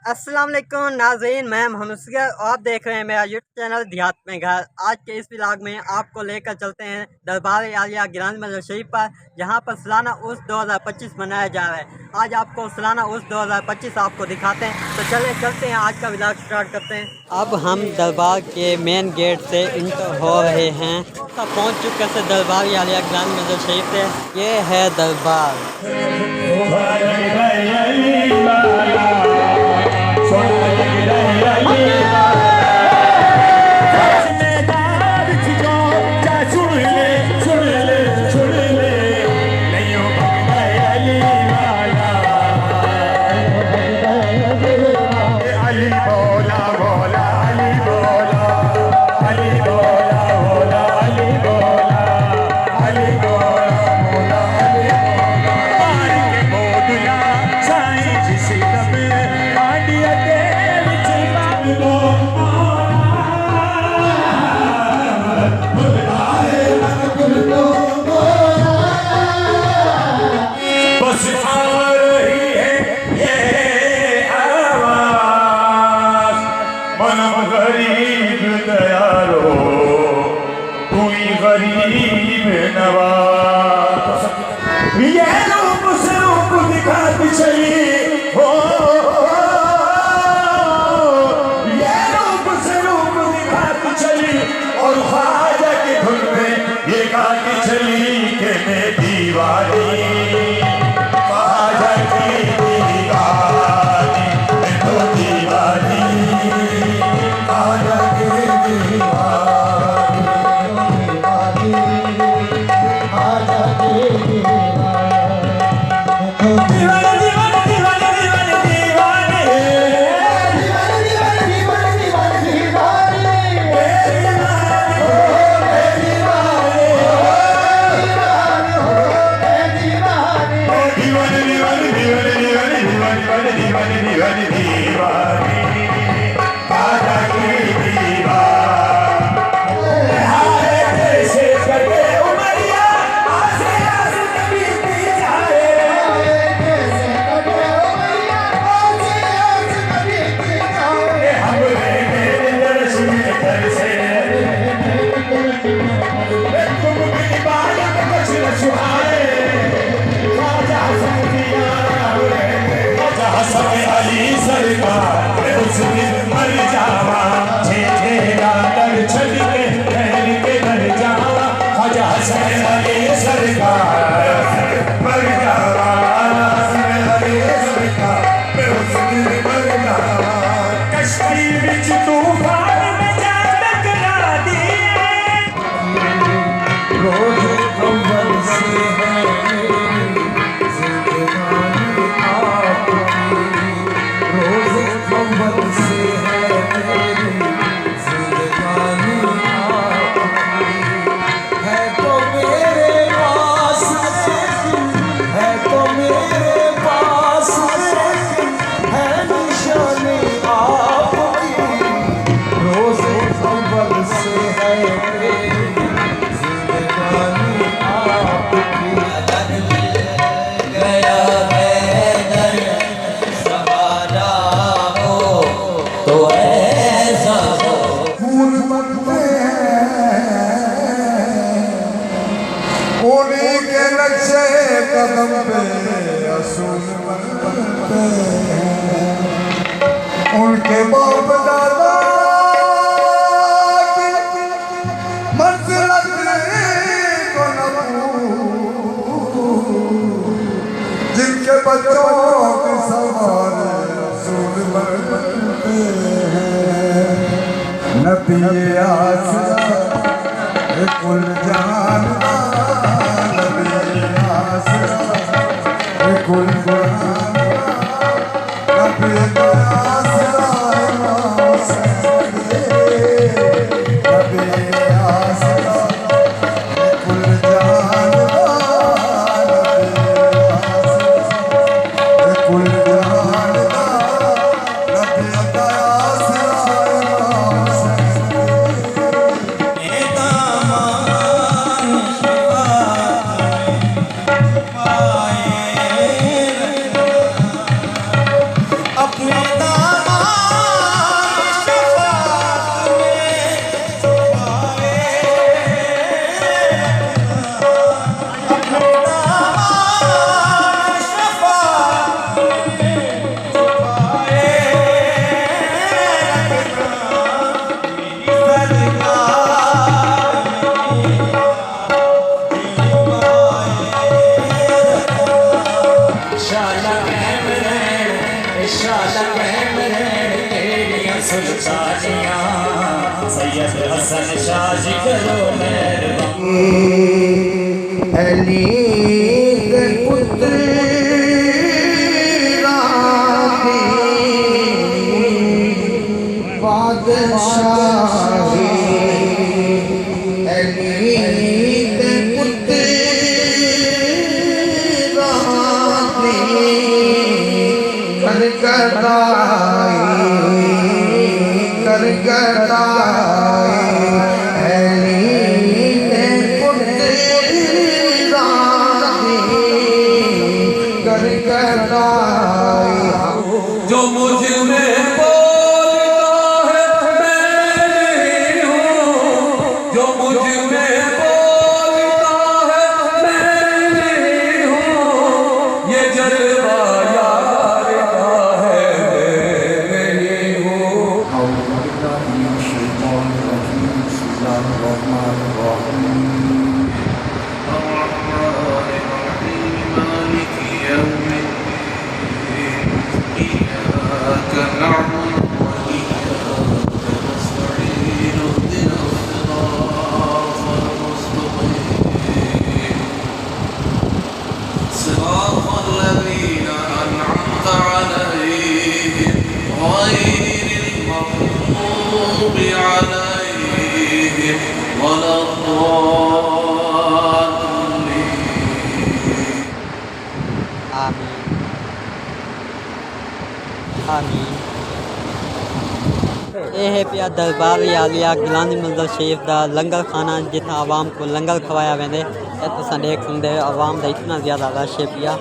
अस्सलाम वालेकुम नाज़रीन, मैं मोहम्मद असगर और आप देख रहे हैं मेरा यूट्यूब चैनल देहात में घर। आज के इस व्लॉग में आपको लेकर चलते हैं दरबार आलिया ग्रांड मस्जिद शरीफ पर, जहां पर सालाना उर्स 2025 मनाया जा रहा है। आज आपको सालाना उर्स 2025 आपको दिखाते हैं, तो चलते हैं आज का व्लॉग स्टार्ट करते हैं। अब हम दरबार के मेन गेट से इंटर हो रहे हैं, पहुँच चुके से दरबार आलिया ग्रांड मस्जिद शरीफ से। ये है दरबार। गरीब दयारो कोई गरीब नवाज, ये रूप से रूप दिखाती चली हो, ये रूप से रूप दिखाती चली और ख्वाजा की धुन में ये गाती चली कि मैं दीवानी ख्वाजा की दीवानी, मैं तो दीवानी कदम पे असूल बनते उनके बाप दादा की मंजिलत को जिनके बच्चों के सवारे असूल बनते हैं। नबी आसरा कुल जहान कुल शालगैन तेरियां सुल्तानियां सैयद हसन शाह जी करो मेहरबान अली दे पुत्र राधी बादशाही अली दे पुत्र राधी कर गदाई अली दे पुत्र कर गदाई जो मुझ में बोलता है मैं नहीं हूँ जो मुझ में बोलता है मैं नहीं हूँ ये जलवा यार का है मैं नहीं हूँ आमीन। ये है पिया दरबार आलिया गिलानी मंदिर शरीफ दा लंगर खाना जिथा आवाम को लंगर खवाया वेंदे। तुसां देख सकदे आवाम दा इतना ज़्यादा रश है पिया।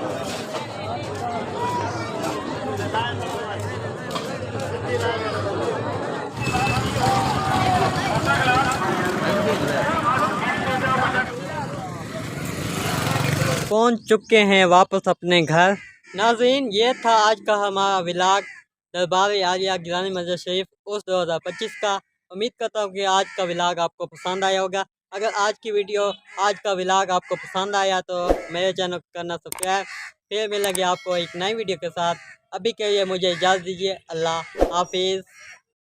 पहुंच चुके हैं वापस अपने घर। नाज़रीन, ये था आज का हमारा व्लॉग दरबार आलिया गिलानी मंदिर शरीफ उस 2025 का। उम्मीद करता हूँ कि आज का व्लॉग आपको पसंद आया होगा। अगर आज की वीडियो आज का व्लॉग आपको पसंद आया तो मेरे चैनल को करना सब्सक्राइब। फिर मिलेंगे आपको एक नई वीडियो के साथ। अभी के लिए मुझे इजाज़त दीजिए। अल्लाह हाफिज़।